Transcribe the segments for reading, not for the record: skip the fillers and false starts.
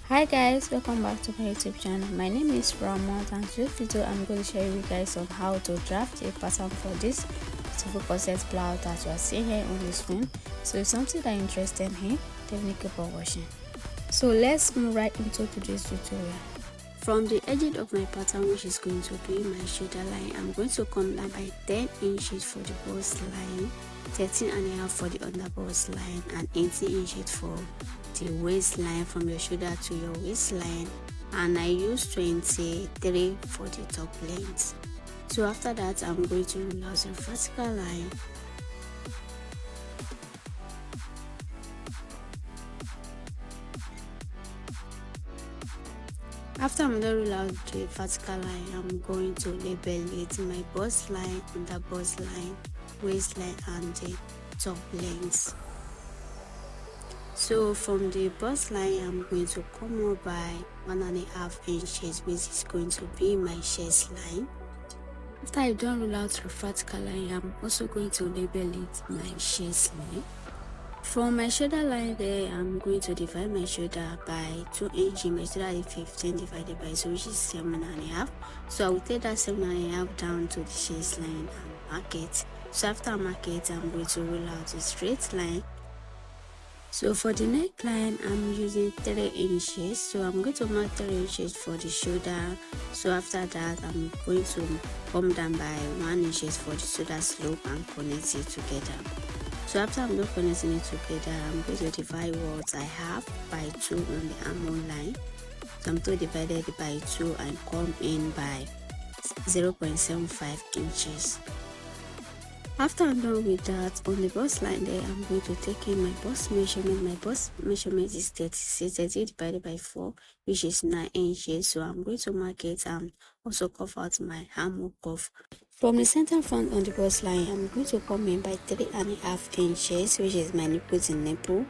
Hi guys, welcome back to my YouTube channel. My name is Ramon, and today's video I'm going to show you guys on how to draft a pattern for this beautiful corset blouse that you are seeing here on the screen. So if something that interested in, definitely keep on watching. So let's move right into today's tutorial. From the edge of my pattern, which is going to be my shoulder line, I'm going to come down by 10 inches for the bust line, 13.5 for the under bust line, and 18 inches for the waistline from your shoulder to your waistline, and I use 23 for the top length. So after that, I'm going to rule out the vertical line. After I'm done rule out the vertical line, I'm going to label it my bust line, under bust line, waistline, and the top length. So from the bust line, I'm going to come up by 1.5 inches, which is going to be my chest line. After I've done rule out the vertical line, I'm also going to label it my chest line. From my shoulder line there, I'm going to divide my shoulder by 2 inches. My shoulder is 15 divided by 2, which is 7.5. So I will take that 7.5 down to the chest line and mark it. So after I mark it, I'm going to rule out a straight line. So for the neckline, I'm using 3 inches. So I'm going to mark 3 inches for the shoulder. So after that, I'm going to come down by 1 inches for the shoulder slope and connect it together. So after I'm done connecting it together, I'm going to divide what I have by 2 on the armhole line. So I'm going to divide it by 2 and come in by 0.75 inches. After I'm done with that, on the bust line there, I'm going to take in my bust measurement. My bust measurement is 30 divided by 4, which is 9 inches. So I'm going to mark it and also cuff out my armhole cuff. From the center front on the bust line, I'm going to come in by 3.5 inches, which is my nipple to nipple.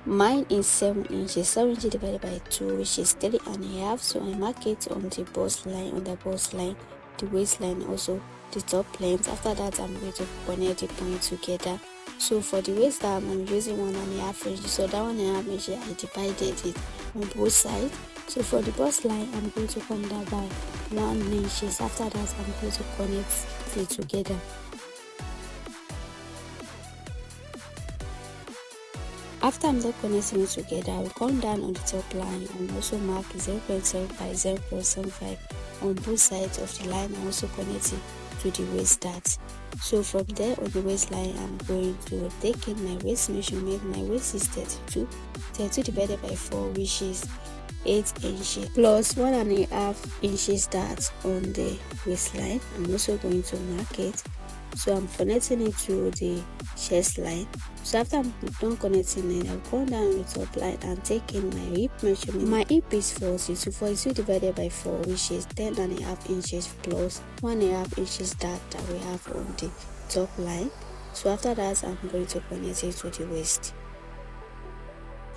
Mine is 7 inches. 7 inches divided by 2, which is 3.5. So I mark it on the bust line, on the bust line, the waistline, also the top length. After that, I'm going to connect the point together. So for the waist arm, I'm using 1.5 inches. So that 1.5 inches, I divided it on both sides. So for the bust line, I'm going to come down by 1 inches. After that, I'm going to connect it together. After I'm done connecting it together, I will come down on the top line and also mark 0.75, 0.75 on both sides of the line, and also connect it to the waist dart. So from there on the waistline, I'm going to take in my waist measurement. My waist is 32 divided by 4, which is 8 inches plus 1.5 inches dart on the waistline. I'm also going to mark it. So I'm connecting it to the chest line. So after I'm done connecting it, I'll go down on the top line and take in my hip measurement. My hip is 42 divided by 4, which is 10.5 inches plus 1.5 inches that we have on the top line. So after that, I'm going to connect it to the waist.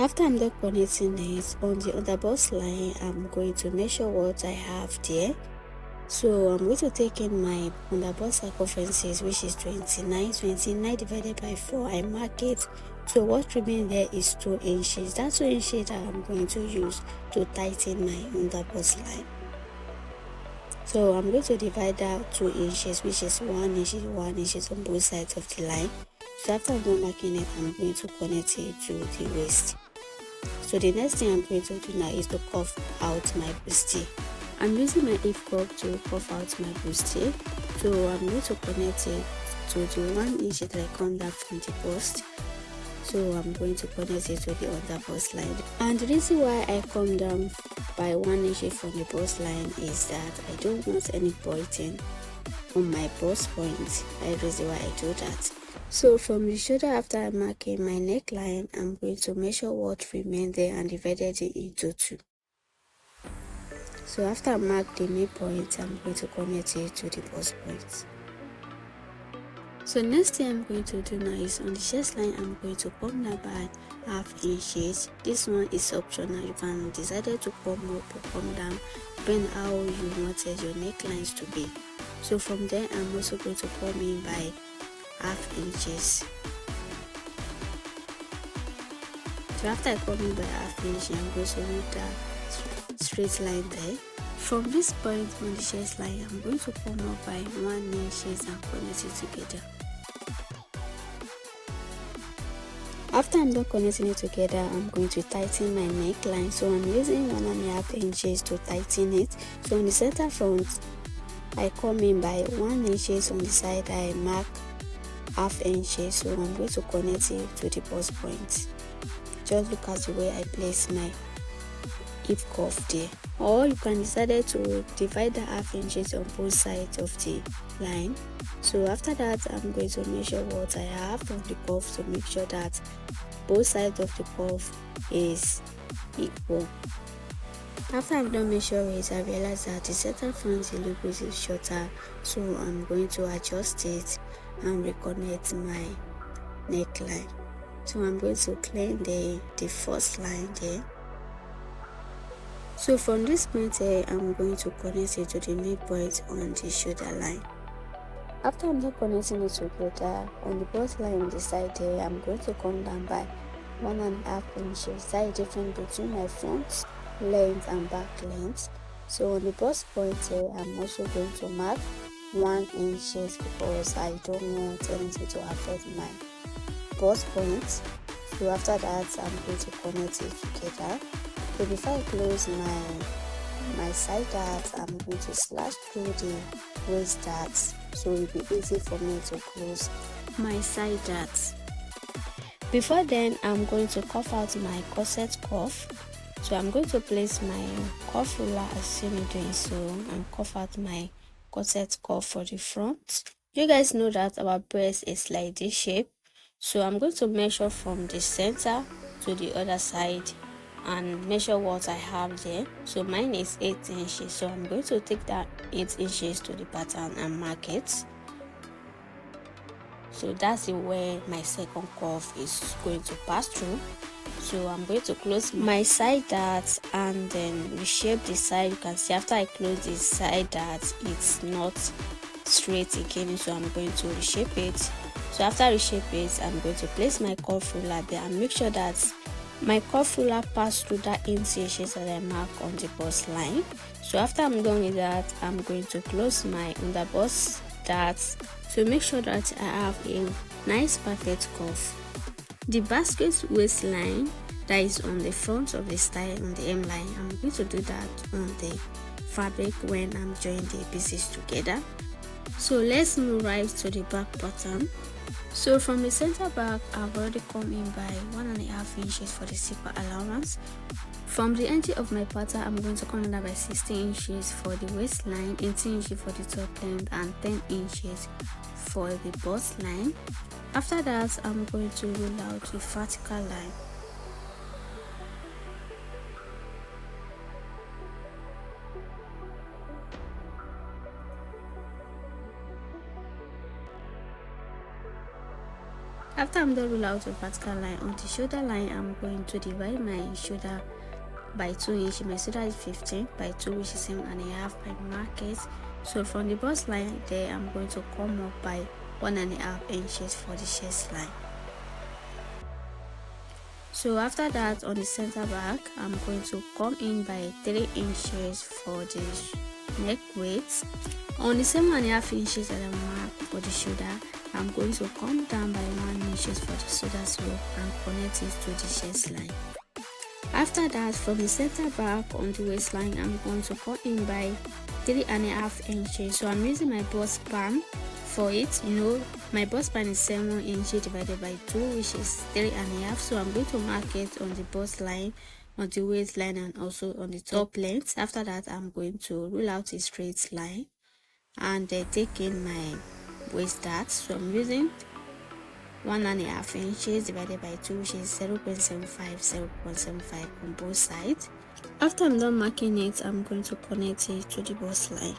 After I'm done connecting it on the under bust line, I'm going to measure what I have there. So I'm going to take in my under bust circumferences, which is 29 divided by 4. I mark it. So what remains there is 2 inches. That's 2 inches that I'm going to use to tighten my under bust line. So I'm going to divide that 2 inches, which is 1 inch on both sides of the line. So after I'm done marking it, I'm going to connect it to the waist. So the next thing I'm going to do now is to cuff out my bustier. I'm using my hip cuff to cuff out my bustier. So I'm going to connect it to the 1 inch that I come down from the bust. So I'm going to connect it to the under bust line. And the reason why I come down by 1 inch from the bust line is that I don't want any pointing on my bust point. That is why I do that. So from the shoulder, after I'm marking my neckline, I'm going to measure what remained there and divided it into 2. So after I mark the midpoint, I'm going to connect it to the bust point. So next thing I'm going to do now is on the chest line, I'm going to come down by half inches. This one is optional. You can decide to come up or come down depending how you wanted your necklines to be. So from there, I'm also going to come in by half inches. So after I come in by half inch, I'm going to read that straight line there. From this point on the chest line, I'm going to come up by 1 inch and connect it together. After I'm done connecting it together, I'm going to tighten my neckline. So I'm using 1.5 inches to tighten it. So on the center front, I come in by 1 inch. On the side, I mark half inches. So I'm going to connect it to the bust point. Just look at the way I place my hip cuff there. Or you can decide to divide the half inches on both sides of the line. So after that, I'm going to measure what I have on the cuff to make sure that both sides of the cuff is equal. After I've done measuring it, I realized that the center front is a little bit shorter, so I'm going to adjust it and reconnect my neckline. So I'm going to clean the first line there. So from this point here, I'm going to connect it to the midpoint on the shoulder line. After I'm done connecting it together, on the bust line on the side there, I'm going to come down by 1.5 inches. That is the difference between my front length and back length. So on the bust point here, I'm also going to mark 1 inch because I don't want anything to affect my bust point. So after that, I'm going to connect it together. So before I close my side dart, I'm going to slash through the waist darts, so it will be easy for me to close my side darts. Before then, I'm going to cuff out my corset cuff. So I'm going to place my cuff ruler as seen me doing so and cuff out my corset cuff for the front. You guys know that our breast is like this shape, so I'm going to measure from the center to the other side and measure what I have there. So mine is 8 inches, so I'm going to take that 8 inches to the pattern and mark it. So that's where my second cuff is going to pass through. So I'm going to close my side dart and then reshape the side. You can see after I close the side dart, it's not straight again, so I'm going to reshape it. So after reshape it, I'm going to place my cuff ruler there and make sure that my cuff ruler pass through that 8 inches that I mark on the bust line. So after I'm done with that, I'm going to close my under bust darts to make sure that I have a nice perfect cuff. The basket waistline that is on the front of the style on the hemline, I'm going to do that on the fabric when I'm joining the pieces together. So let's move right to the back pattern. So from the center back, I've already come in by 1.5 inches for the zipper allowance. From the edge of my pattern, I'm going to come in by 16 inches for the waistline, 18 inches for the top length, and 10 inches for the bust line. After that, I'm going to roll out the vertical line. After I'm done roll out the vertical line, on the shoulder line, I'm going to divide my shoulder by 2 inches. My shoulder is 15 by 2, which is 7.5 by market. So from the bust line there, I'm going to come up by 1.5 inches for the chest line. So after that, on the center back, I'm going to come in by 3 inches for the neck width. On the 7.5 inches that I marked for the shoulder, I'm going to come down by 1 inch for the shoulder slope and connect it to the chest line. After that, from the center back on the waistline, I'm going to cut in by 3.5 inches. So I'm using my bust span for it. You know, my bust span is 7 inches divided by 2, which is 3.5. So I'm going to mark it on the bust line, on the waistline, and also on the top length. After that, I'm going to roll out a straight line and take in my waist dart. So I'm using 1.5 inches divided by 2, which is 0.75 on both sides. After I'm done marking it, I'm going to connect it to the bust line.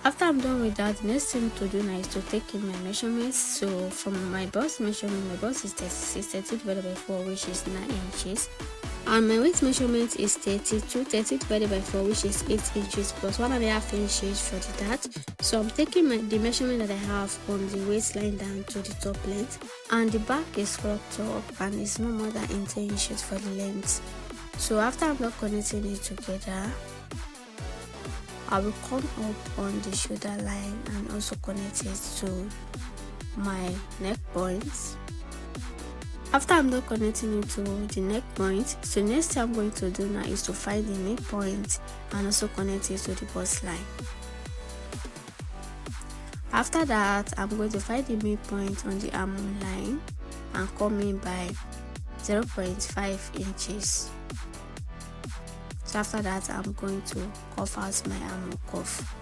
After I'm done with that, the next thing to do now is to take in my measurements. So from my bust measurement, my bust is 36, 30 divided by 4, which is 9 inches. And my waist measurement is 32, 30 divided by 4, which is 8 inches plus 1.5 inches for the dart. So I'm taking the measurement that I have from the waistline down to the top length. And the back is cropped up and it's no more than 10 inches for the length. So after I'm not connecting it together, I will come up on the shoulder line and also connect it to my neck points. After I'm done connecting it to the neck point, so next thing I'm going to do now is to find the midpoint and also connect it to the bust line. After that, I'm going to find the midpoint on the arm line and come in by 0.5 inches. So after that, I'm going to cuff out my armhole cuff.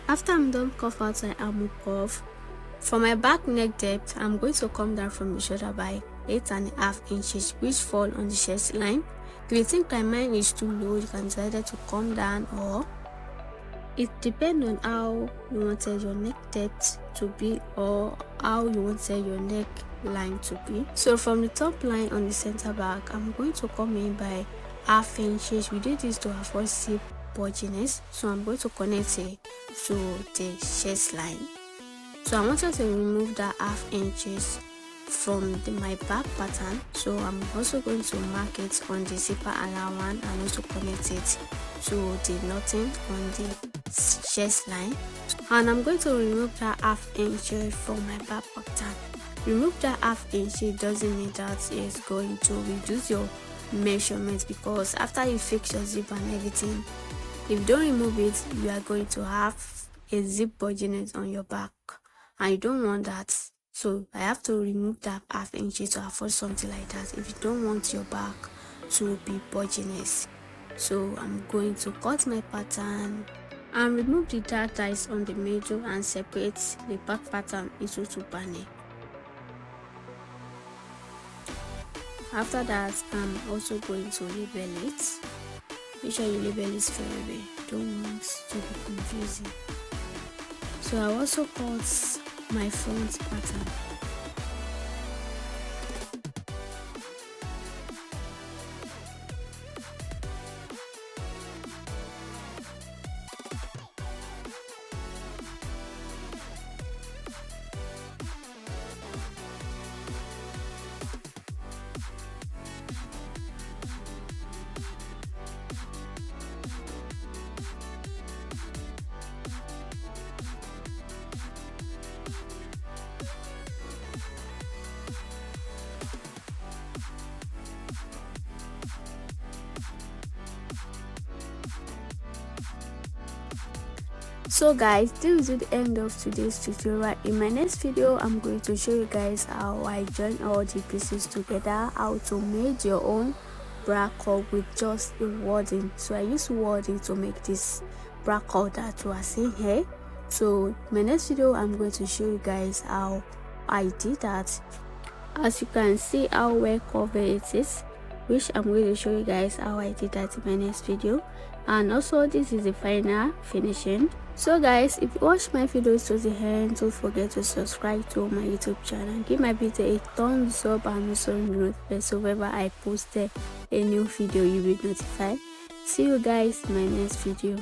After I'm done cuff out my armhole cuff, for my back neck depth, I'm going to come down from the shoulder by 8.5 inches, which fall on the chest line. If you think that mine is too low, you can decide to come down, or it depends on how you wanted your neck depth to be or how you wanted your neck line to be. So from the top line on the center back, I'm going to come in by 0.5 inches. We did this to avoid zip bulginess, so I'm going to connect it to the chest line. So I wanted to remove that 0.5 inches from my back pattern, so I'm also going to mark it on the zipper allowance and also connect it to the knotting on the chest line. And I'm going to remove that 0.5 inch from my back pattern. Remove that 0.5 inch, it doesn't mean that it's going to reduce your measurements, because after you fix your zip and everything, if you don't remove it, you are going to have a zip bulginess on your back, and you don't want that. So I have to remove that 0.5 inch to avoid something like that if you don't want your back to be bulginess. So I'm going to cut my pattern and remove the dark ties on the middle and separate the back pattern into 2 panels. After that, I'm also going to label it. Make sure you label it very well. Don't want to be confusing. So I also cut my front pattern. So guys, this is the end of today's tutorial. In my next video, I'm going to show you guys how I join all the pieces together, how to make your own bra cut with just the wording. So I use wording to make this bra cut that you are seeing here. So my next video, I'm going to show you guys how I did that. As you can see how well covered it is, which I'm going to show you guys how I did that in my next video. And also, this is the final finishing. So guys, if you watch my videos to the end, don't forget to subscribe to my YouTube channel, give my video a thumbs up, and also notify so whenever I post a new video, you will be notified. See you guys in my next video.